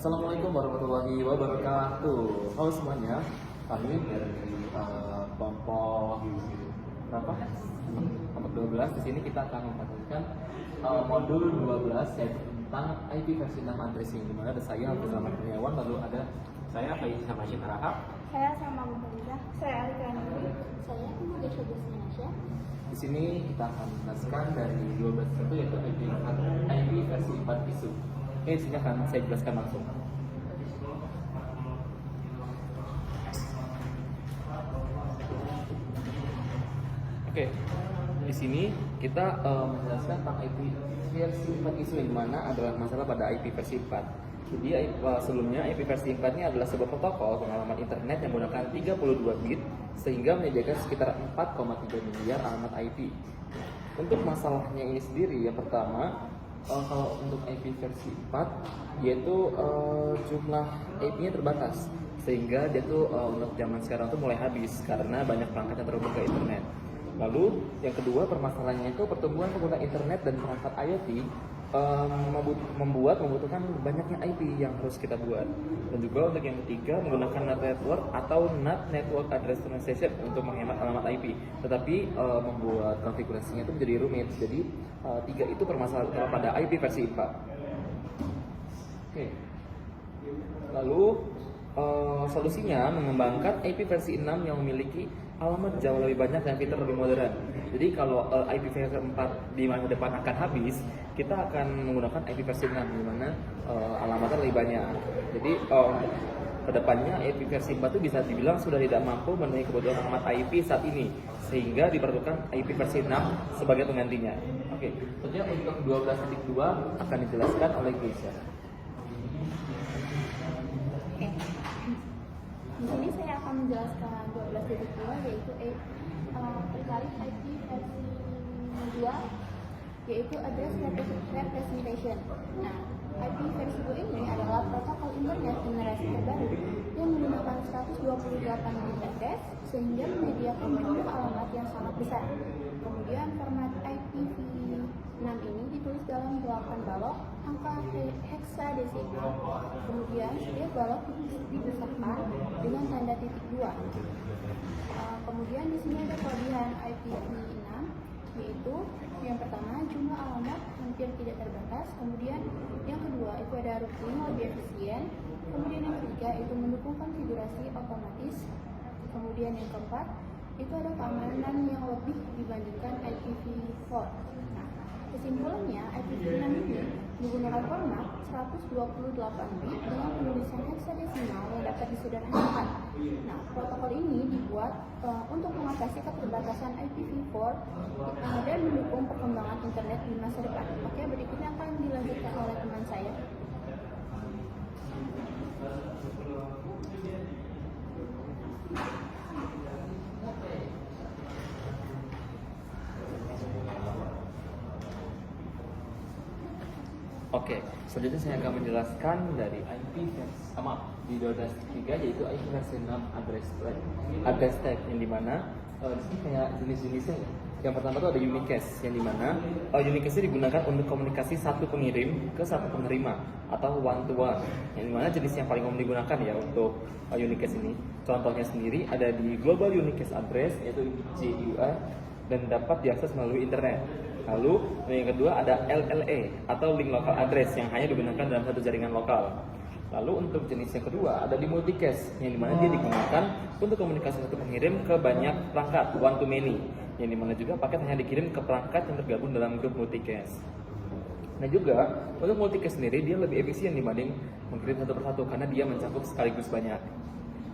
Assalamualaikum warahmatullahi wabarakatuh. Halo semuanya, kami dari kelompok berapa? Kelompok 12. Di sini kita akan memperhatikan modul 12 yaitu tentang IP versi 6 addressing, di mana ada saya Hafiz Rahman Kurniawan, lalu ada Saya Faiz sama Syed Rahab. Saya sama Muhammadah. Saya Arika Nuri. Saya Muhammadah Syabusnya Nasya. di sini kita akan menjelaskan dari 12 itu yaitu IP versi 4 isu. Oke, di sini akan saya jelaskan langsung. Oke, di sini kita menjelaskan tentang IP versi 4 isu yang mana adalah masalah pada IP versi 4. Jadi sebelumnya IP versi 4 ini adalah sebuah protokol pengalaman internet yang menggunakan 32 bit sehingga menyediakan sekitar 4,3 miliar alamat IP. Untuk masalahnya ini sendiri, yang pertama kalau untuk IP versi 4 yaitu jumlah IP-nya terbatas sehingga dia tuh untuk zaman sekarang tuh mulai habis karena banyak perangkat yang terhubung ke internet. Lalu yang kedua permasalahannya itu pertumbuhan pengguna internet dan perangkat IoT membutuhkan banyaknya IP yang harus kita buat. Dan juga untuk yang ketiga menggunakan NAT network atau NAT network address translation untuk menghemat alamat IP. Tetapi membuat konfigurasinya itu menjadi rumit. Jadi tiga itu permasalahan pada IP versi 4. Oke. Lalu solusinya mengembangkan IP versi 6 yang memiliki alamat jauh lebih banyak dan fitur lebih modern. Jadi kalau IP versi 4 di masa depan akan habis, kita akan menggunakan IP versi 6 di mana alamatnya lebih banyak. Jadi kedepannya IP versi 4 itu bisa dibilang sudah tidak mampu memenuhi kebutuhan alamat IP saat ini, sehingga diperlukan IP versi 6 sebagai penggantinya. Oke, tentunya untuk 12.2 akan dijelaskan oleh Geisha. Di sini saya akan menjelaskan 12.2 yaitu terkait IP versi 2 yaitu address representation. Nah, IP versi 2 ini adalah protokol internet generasi terbaru yang menggunakan 128 bit address sehingga menyediakan jumlah alamat yang sangat besar. Kemudian format IPv6 ini ditulis dalam 8 balok angka heksadesimal. Kemudian setiap balok dibesarkan dengan tanda titik 2. Kemudian di sini ada kelebihan IPv6 yaitu yang pertama jumlah alamat hampir tidak terbatas. Kemudian yang kedua itu ada routing lebih efisien. Kemudian yang ketiga itu mendukung konfigurasi otomatis. Kemudian yang keempat itu ada keamanan yang lebih dibandingkan IPv4. Nah, kesimpulannya IPv6 ini menggunakan format 128 bit dengan penulisan heksadesimal yang dapat disederhanakan. Nah, protokol ini dibuat untuk mengatasi keterbatasan IPv4 dan mendukung perkembangan internet di masa depan. Oke, berikutnya akan dilanjutkan oleh teman saya. Oke, selanjutnya saya akan menjelaskan dari IP versi di 12.3 yaitu IP versi 6 address tag yang dimana di sini kayak jenis-jenisnya. Yang pertama itu ada unicast yang dimana unicast ini digunakan untuk komunikasi satu pengirim ke satu penerima atau one to one. Yang dimana jenis yang paling umum digunakan ya untuk unicast ini. Contohnya sendiri ada di global unicast address yaitu GUA dan dapat diakses melalui internet. Lalu yang kedua ada LLA atau link local address yang hanya digunakan dalam satu jaringan lokal. Lalu untuk jenis yang kedua ada di multicast yang dimana dia digunakan untuk komunikasi satu pengirim ke banyak perangkat one to many, yang dimana juga paket hanya dikirim ke perangkat yang tergabung dalam grup multicast. Nah juga untuk multicast sendiri dia lebih efisien dibanding mengirim satu persatu karena dia mencakup sekaligus banyak.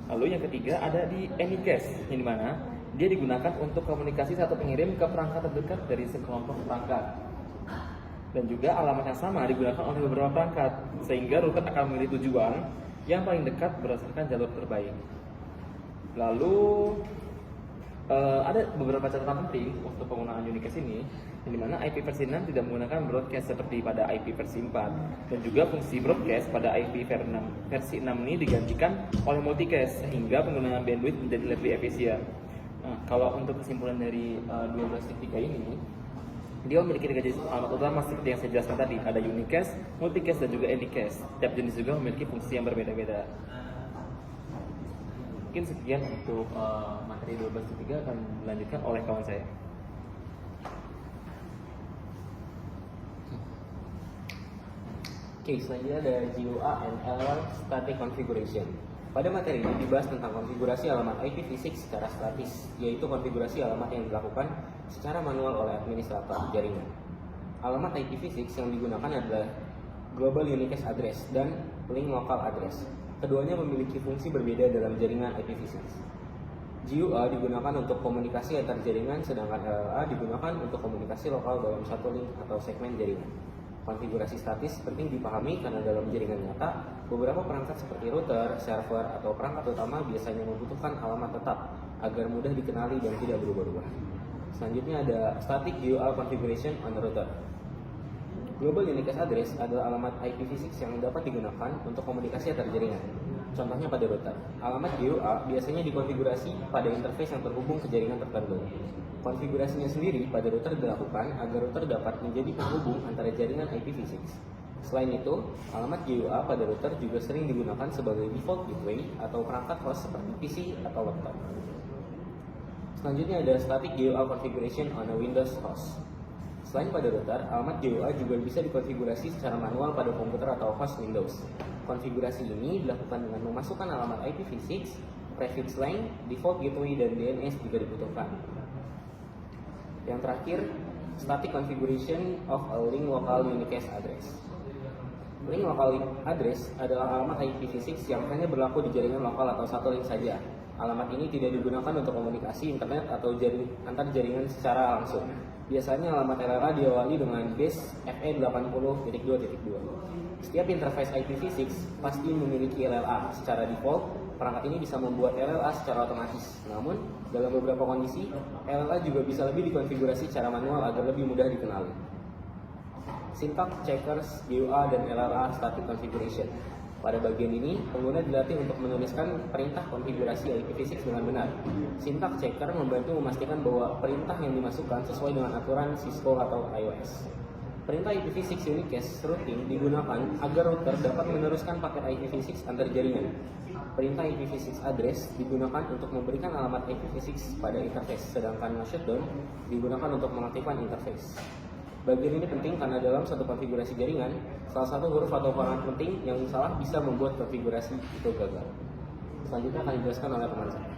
Lalu yang ketiga ada di anycast yang dimana dia digunakan untuk komunikasi satu pengirim ke perangkat terdekat dari sekelompok perangkat. Dan juga alamat yang sama digunakan oleh beberapa perangkat, sehingga router akan memilih tujuan yang paling dekat berdasarkan jalur terbaik. Lalu ada beberapa catatan penting untuk penggunaan unicast ini, yang dimana IP versi 6 tidak menggunakan broadcast seperti pada IP versi 4, dan juga fungsi broadcast pada IP versi 6 ini digantikan oleh multicast, sehingga penggunaan bandwidth menjadi lebih efisien. Nah, kalau untuk kesimpulan dari 12.3 ini, Dia memiliki 3 jenis alamat utama seperti yang saya jelaskan tadi. Ada unicast, multicast, dan juga anycast. Setiap jenis juga memiliki fungsi yang berbeda-beda. Mungkin sekian untuk materi 12.3 akan dilanjutkan oleh kawan saya. Oke, selanjutnya ada GUA and LLA Static Configuration. Pada materi ini dibahas tentang konfigurasi alamat IPv6 secara statis, yaitu konfigurasi alamat yang dilakukan secara manual oleh administrator jaringan. Alamat IPv6 yang digunakan adalah Global Unicast Address dan Link Local Address. Keduanya memiliki fungsi berbeda dalam jaringan IPv6. GUA digunakan untuk komunikasi antar jaringan, sedangkan LLA digunakan untuk komunikasi lokal dalam satu link atau segmen jaringan. Konfigurasi statis penting dipahami karena dalam jaringan nyata, beberapa perangkat seperti router, server, atau perangkat utama biasanya membutuhkan alamat tetap agar mudah dikenali dan tidak berubah-ubah. Selanjutnya ada Static GUA Configuration on the Router. Global Unicast Address adalah alamat IPv6 yang dapat digunakan untuk komunikasi antar jaringan. Contohnya pada router. Alamat GUA biasanya dikonfigurasi pada interface yang terhubung ke jaringan tertentu. Konfigurasinya sendiri pada router dilakukan agar router dapat menjadi penghubung antara jaringan IPv6. Selain itu, alamat GUA pada router juga sering digunakan sebagai default gateway atau perangkat host seperti PC atau laptop. Selanjutnya ada Static GUA Configuration on a Windows host. Selain pada router, alamat GUA juga bisa dikonfigurasi secara manual pada komputer atau host Windows. Konfigurasi ini dilakukan dengan memasukkan alamat IPv6, prefix length, default gateway, dan DNS jika dibutuhkan. Yang terakhir, Static Configuration of a Link Local Unicast Address. Link Local Address adalah alamat IPv6 yang hanya berlaku di jaringan lokal atau satu link saja. Alamat ini tidak digunakan untuk komunikasi internet atau antar jaringan secara langsung. Biasanya alamat LLA diawali dengan base FE80.2.2. Setiap interface IPv6 pasti memiliki LLA. Secara default, perangkat ini bisa membuat LLA secara otomatis. Namun, dalam beberapa kondisi, LLA juga bisa lebih dikonfigurasi secara manual agar lebih mudah dikenali. Syntax, checkers, GUA, dan LLA Static Configuration. Pada bagian ini, pengguna dilatih untuk menuliskan perintah konfigurasi IPv6 dengan benar. Syntax checker membantu memastikan bahwa perintah yang dimasukkan sesuai dengan aturan Cisco atau iOS. Perintah IPv6 unicast routing digunakan agar router dapat meneruskan paket IPv6 antar jaringan. Perintah IPv6 address digunakan untuk memberikan alamat IPv6 pada interface, sedangkan shutdown digunakan untuk mengaktifkan interface. Bagian ini penting karena dalam satu konfigurasi jaringan, salah satu huruf atau parameter penting yang salah bisa membuat konfigurasi itu gagal. Selanjutnya akan dijelaskan oleh teman saya.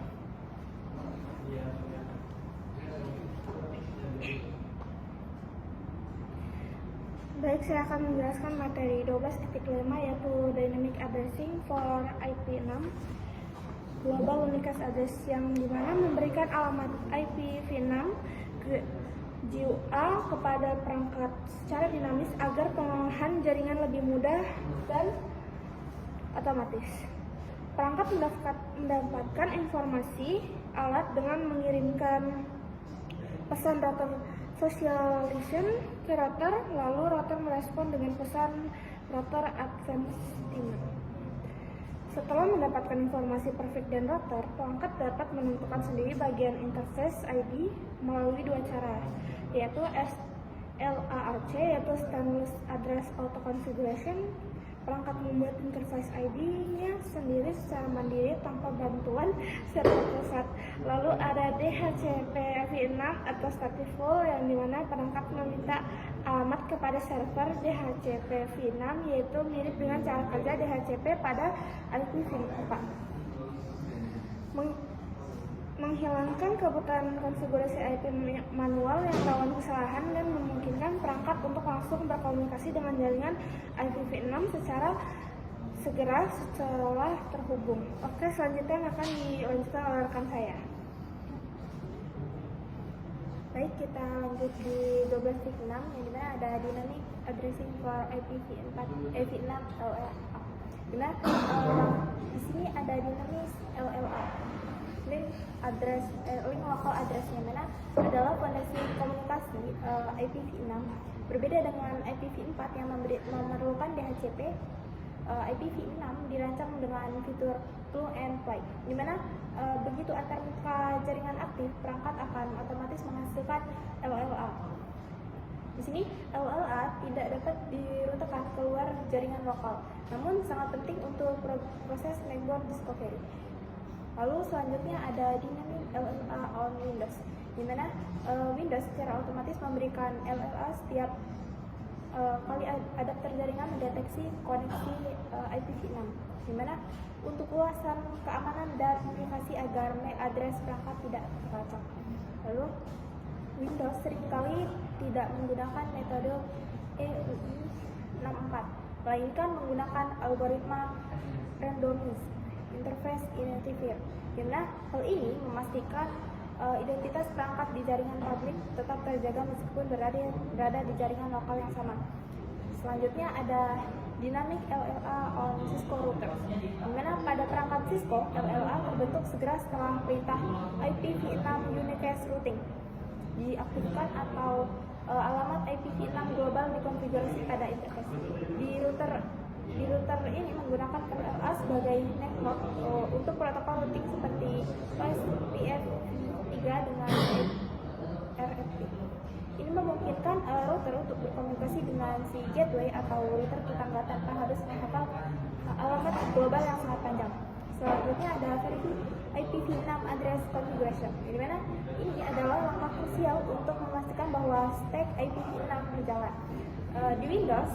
Baik, saya akan menjelaskan materi 12.5 yaitu Dynamic Addressing for IP6 Global Unicast Address, yang dimana memberikan alamat IPv6 ke GUA kepada perangkat secara dinamis agar pengolahan jaringan lebih mudah dan otomatis. Perangkat mendapatkan informasi alat dengan mengirimkan pesan router socialization ke router, lalu router merespon dengan pesan router advancement. Setelah mendapatkan informasi perfect dan router, perangkat dapat menentukan sendiri bagian interface ID melalui dua cara, yaitu SLARC, yaitu Stainless Address Auto Configuration. Perangkat membuat interface ID-nya sendiri secara mandiri tanpa bantuan server pusat. Lalu ada DHCP-v6 atau Stateful, yang dimana perangkat meminta alamat kepada server DHCP-v6, yaitu mirip dengan cara kerja DHCP pada IPv4. Menghilangkan kebutuhan konfigurasi IP manual yang rawan kesalahan dan memungkinkan perangkat untuk langsung berkomunikasi dengan jaringan IPv6 secara segera setelah terhubung. Oke, selanjutnya akan dilanjutkan oleh rekan saya. Baik, kita lanjut di 12.6 yang dimana ada Dynamic Addressing for IPv6 LLA. Dimana di sini ada Dynamic LLA. Link local address, yang mana adalah fondasi komunikasi IPv6. Berbeda dengan IPv4 yang memerlukan DHCP, IPv6 dirancang dengan fitur plug and play, di mana begitu antarmuka jaringan aktif, perangkat akan otomatis menghasilkan LLA. Di sini LLA tidak dapat dirutekan keluar jaringan lokal, namun sangat penting untuk proses network discovery. Lalu selanjutnya ada dynamic LLA on Windows, di mana Windows secara otomatis memberikan LLA setiap kali adapter jaringan mendeteksi koneksi IPv6, di mana untuk ulusan keamanan dan privasi agar MAC address perangkat tidak terlacak. Lalu Windows seringkali tidak menggunakan metode EUI64, melainkan menggunakan algoritma randomized interface identifier. Karena hal ini memastikan identitas perangkat di jaringan publik tetap terjaga meskipun berada di jaringan lokal yang sama. Selanjutnya ada dynamic LLA on Cisco routers, di mana pada perangkat Cisco, LLA terbentuk segera setelah perintah IPv6 Unicast routing diaktifkan atau alamat IPv6 global dikonfigurasi pada interface. Di router ini menggunakan LLA sebagai network untuk protokol routing seperti PF3 dengan RFP. Ini memungkinkan router untuk berkomunikasi dengan si gateway atau router tetangga tanpa harus menghafal alamat global yang sangat panjang. Selanjutnya ada versi IPv6 address configuration, di mana ini adalah langkah krusial untuk memastikan bahwa stack IPv6 berjalan. Di Windows,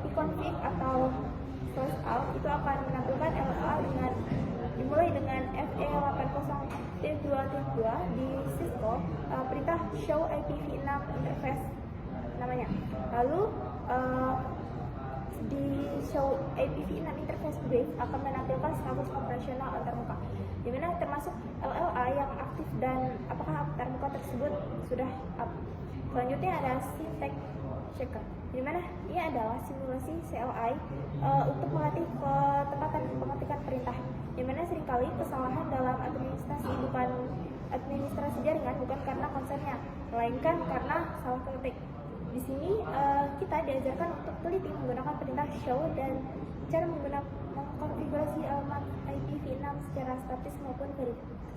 ipconfig atau /alt itu akan menampilkan LLA dimulai dengan FE80T2T2. Di Cisco, perintah show IPv6 interface namanya. Lalu di show IPv6 interface brief akan menampilkan status operasional antarmuka, di mana termasuk LLA yang aktif dan apakah antarmuka tersebut sudah up. Selanjutnya ada syntax checker, di mana ini adalah simulasi CLI untuk melatih ketepatan pengetikan perintah, di mana seringkali kesalahan dalam administrasi jaringan bukan karena konsennya, melainkan karena salah ketik. Di sini kita diajarkan untuk teliti menggunakan perintah show dan cara mengkonfigurasi alamat IPv6 secara statis maupun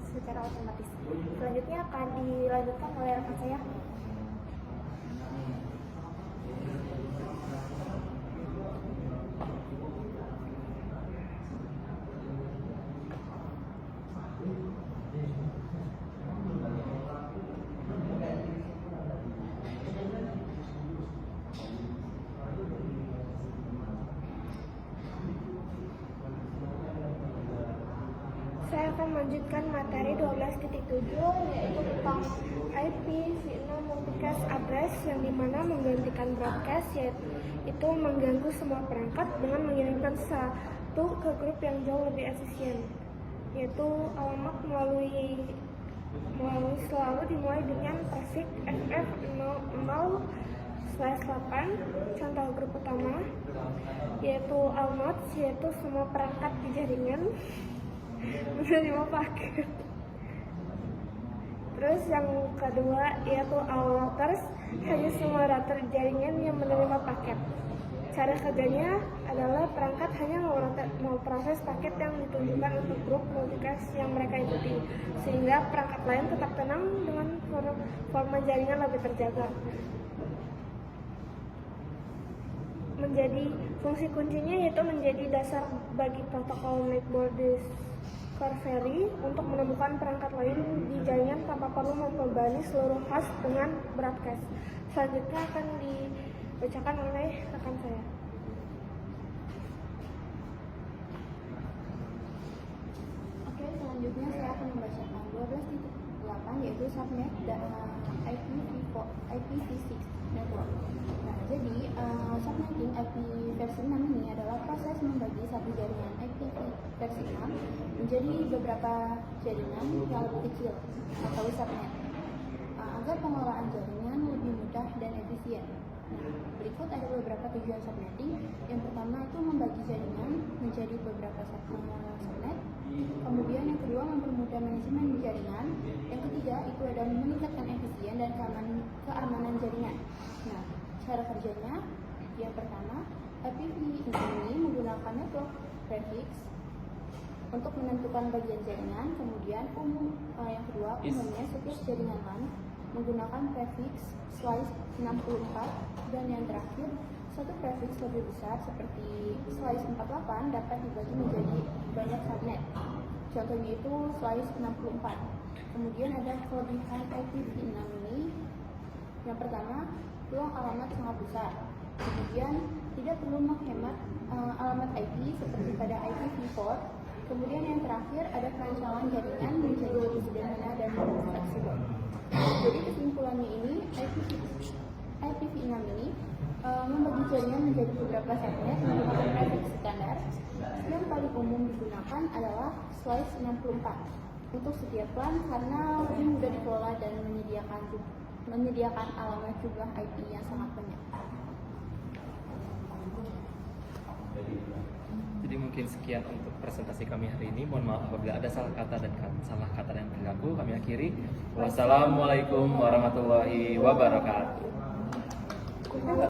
secara otomatis. Selanjutnya akan dilanjutkan oleh rekan saya. Saya akan melanjutkan materi 12.7, yaitu tentang IPv6 multicast address, yang dimana menggantikan broadcast, yaitu mengganggu semua perangkat dengan mengirimkan satu ke grup yang jauh lebih efisien, yaitu alamat melalui selalu dimulai dengan prefix FF00/8. Contoh grup utama yaitu alamat, yaitu semua perangkat di jaringan menerima paket. Terus yang kedua yaitu all routers, hanya semua router jaringan yang menerima paket. Cara kerjanya adalah perangkat hanya mau proses paket yang ditunjukkan untuk grup multicast yang mereka ikuti, sehingga perangkat lain tetap tenang dengan forma jaringan lebih terjaga. Fungsi kuncinya yaitu menjadi dasar bagi protokol network discovery untuk menemukan perangkat lain di jaringan tanpa perlu membebani seluruh host dengan broadcast. Selanjutnya akan dibacakan oleh rekan saya. Oke, selanjutnya saya akan membacakan 12.8, yaitu subnet dan IPv6 network. Nah, jadi subnetting IP versi 6 ini adalah proses membagi satu jaringan IP versi 6 menjadi beberapa jaringan yang lebih kecil atau subnet, agar pengelolaan jaringan lebih mudah dan efisien. Nah, berikut ada beberapa tujuan subnetting. Yang pertama itu membagi jaringan menjadi beberapa subnet. Kemudian yang kedua, mempermudah manajemen jaringan. Yang ketiga itu adalah meningkatkan efisien dan keamanan jaringan. Nah, cara kerjanya, yang pertama, IPv ini menggunakan network prefix untuk menentukan bagian jaringan. Kemudian yang kedua, umumnya setiap jaringan LAN menggunakan prefix slice 64, dan yang terakhir, satu prefix lebih besar seperti slice 48 dapat dibagi menjadi banyak subnet. Contohnya itu slice 64. Kemudian ada kelebihan IPv6 ini. Yang pertama, ruang alamat sangat besar. Kemudian tidak perlu menghemat alamat IP seperti pada IPv4. Kemudian yang terakhir ada perancangan jaringan menjadi lebih sederhana dan fleksibel. Jadi kesimpulannya ini IPv6 ini membagi jaringan menjadi beberapa segmen menggunakan prefix standar. Yang paling umum digunakan adalah slice 64 untuk setiap plan karena lebih mudah dikelola dan menyediakan alamat jumlah IP yang sangat banyak. Jadi mungkin sekian untuk presentasi kami hari ini. Mohon maaf apabila ada salah kata yang berlaku. Kami akhiri. Wassalamualaikum warahmatullahi wabarakatuh.